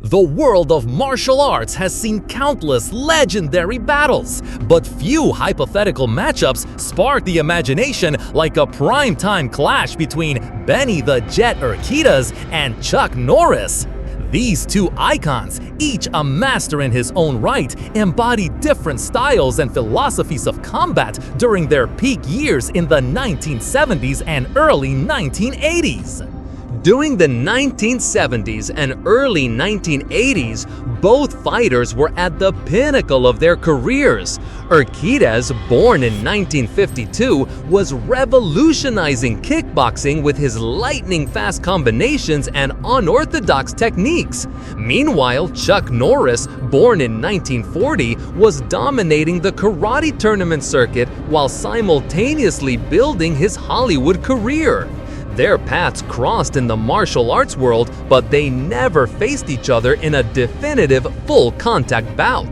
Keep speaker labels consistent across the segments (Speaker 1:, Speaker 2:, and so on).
Speaker 1: The world of martial arts has seen countless legendary battles, but few hypothetical matchups spark the imagination like a primetime clash between Benny the Jet Urquidez and Chuck Norris. These two icons, each a master in his own right, embody different styles and philosophies of combat during their peak years in the 1970s and early 1980s. During the 1970s and early 1980s, both fighters were at the pinnacle of their careers. Urquidez, born in 1952, was revolutionizing kickboxing with his lightning-fast combinations and unorthodox techniques. Meanwhile, Chuck Norris, born in 1940, was dominating the karate tournament circuit while simultaneously building his Hollywood career. Their paths crossed in the martial arts world, but they never faced each other in a definitive full-contact bout.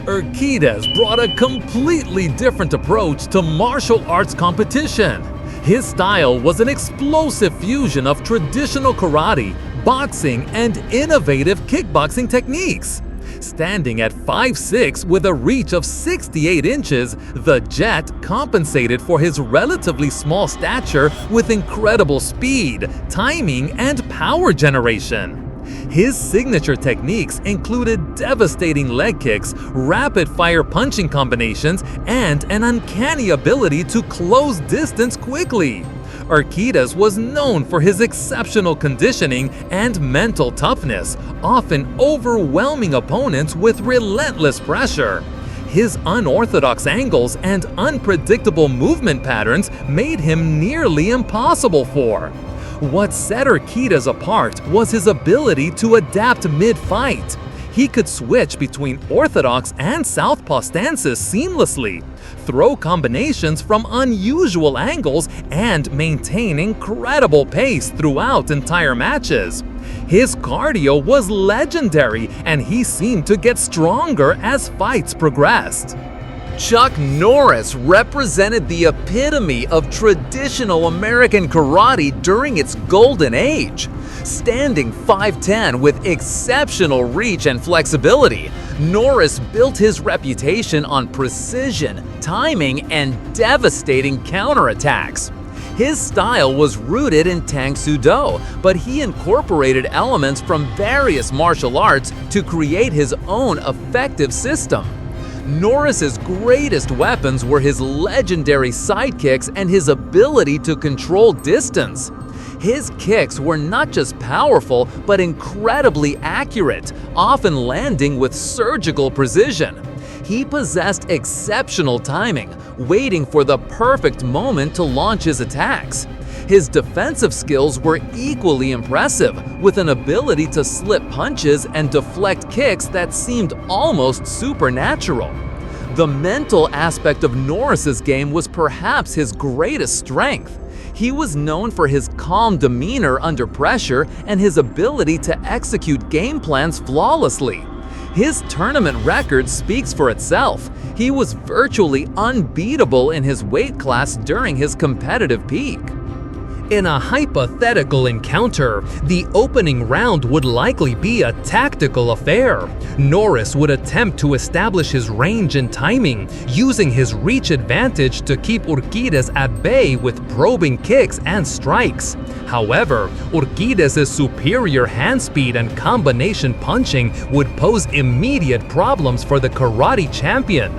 Speaker 1: Urquidez brought a completely different approach to martial arts competition. His style was an explosive fusion of traditional karate, boxing, and innovative kickboxing techniques. Standing at 5'6" with a reach of 68 inches, the Jet compensated for his relatively small stature with incredible speed, timing, and power generation. His signature techniques included devastating leg kicks, rapid-fire punching combinations, and an uncanny ability to close distance quickly. Urquidez was known for his exceptional conditioning and mental toughness, often overwhelming opponents with relentless pressure. His unorthodox angles and unpredictable movement patterns made him nearly impossible for. What set Urquidez apart was his ability to adapt mid-fight. He could switch between orthodox and southpaw stances seamlessly, throw combinations from unusual angles, and maintain incredible pace throughout entire matches. His cardio was legendary, and he seemed to get stronger as fights progressed. Chuck Norris represented the epitome of traditional American karate during its golden age. Standing 5'10" with exceptional reach and flexibility, Norris built his reputation on precision, timing, and devastating counterattacks. His style was rooted in Tang Soo Do, but he incorporated elements from various martial arts to create his own effective system. Norris's greatest weapons were his legendary sidekicks and his ability to control distance. His kicks were not just powerful, but incredibly accurate, often landing with surgical precision. He possessed exceptional timing, waiting for the perfect moment to launch his attacks. His defensive skills were equally impressive, with an ability to slip punches and deflect kicks that seemed almost supernatural. The mental aspect of Norris's game was perhaps his greatest strength. He was known for his calm demeanor under pressure and his ability to execute game plans flawlessly. His tournament record speaks for itself. He was virtually unbeatable in his weight class during his competitive peak. In a hypothetical encounter, the opening round would likely be a tactical affair. Norris would attempt to establish his range and timing, using his reach advantage to keep Urquidez at bay with probing kicks and strikes. However, Urquidez's superior hand speed and combination punching would pose immediate problems for the karate champion.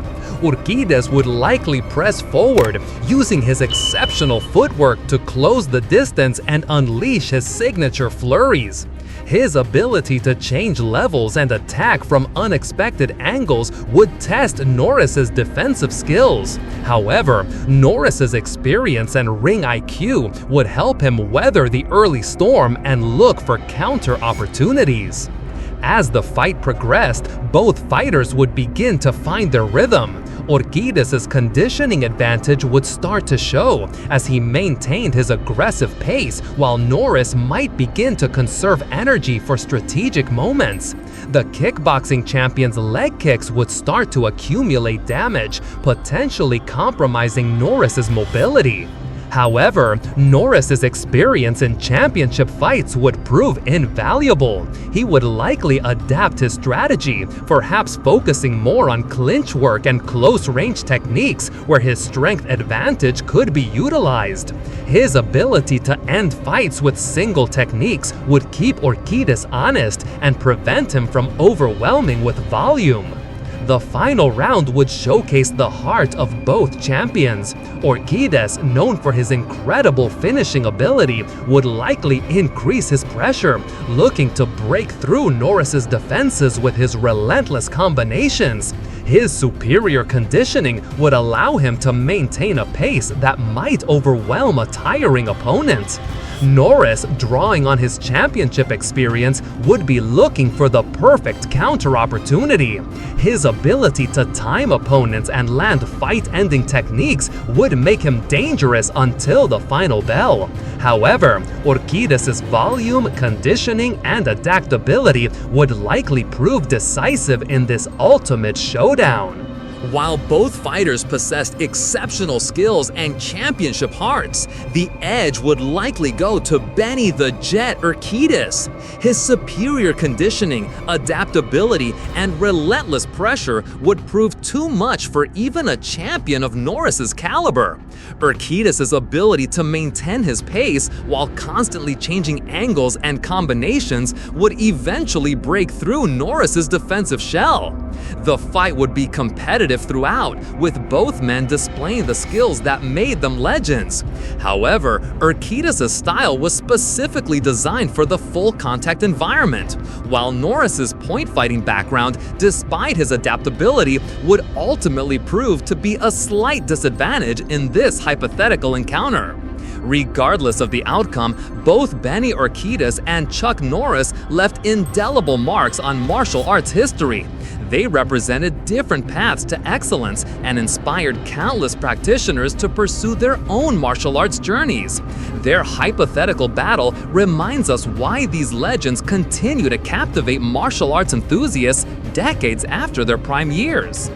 Speaker 1: Urquidez would likely press forward, using his exceptional footwork to close the distance and unleash his signature flurries. His ability to change levels and attack from unexpected angles would test Norris's defensive skills. However, Norris's experience and ring IQ would help him weather the early storm and look for counter opportunities. As the fight progressed, both fighters would begin to find their rhythm. Urquidez's conditioning advantage would start to show as he maintained his aggressive pace, while Norris might begin to conserve energy for strategic moments. The kickboxing champion's leg kicks would start to accumulate damage, potentially compromising Norris's mobility. However, Norris's experience in championship fights would prove invaluable. He would likely adapt his strategy, perhaps focusing more on clinch work and close-range techniques where his strength advantage could be utilized. His ability to end fights with single techniques would keep Urquidez honest and prevent him from overwhelming with volume. The final round would showcase the heart of both champions. Urquidez, known for his incredible finishing ability, would likely increase his pressure, looking to break through Norris's defenses with his relentless combinations. His superior conditioning would allow him to maintain a pace that might overwhelm a tiring opponent. Norris, drawing on his championship experience, would be looking for the perfect counter opportunity. His ability to time opponents and land fight-ending techniques would make him dangerous until the final bell. However, Urquidez's volume, conditioning, and adaptability would likely prove decisive in this ultimate showdown.
Speaker 2: While both fighters possessed exceptional skills and championship hearts, the edge would likely go to Benny the Jet Urquidez. His superior conditioning, adaptability, and relentless pressure would prove too much for even a champion of Norris's caliber. Urquidez's ability to maintain his pace while constantly changing angles and combinations would eventually break through Norris's defensive shell. The fight would be competitive throughout, with both men displaying the skills that made them legends. However, Urquidez's style was specifically designed for the full contact environment, while Norris's point fighting background, despite his adaptability, would ultimately prove to be a slight disadvantage in this hypothetical encounter. Regardless of the outcome, both Benny Urquidez and Chuck Norris left indelible marks on martial arts history. They represented different paths to excellence and inspired countless practitioners to pursue their own martial arts journeys. Their hypothetical battle reminds us why these legends continue to captivate martial arts enthusiasts decades after their prime years.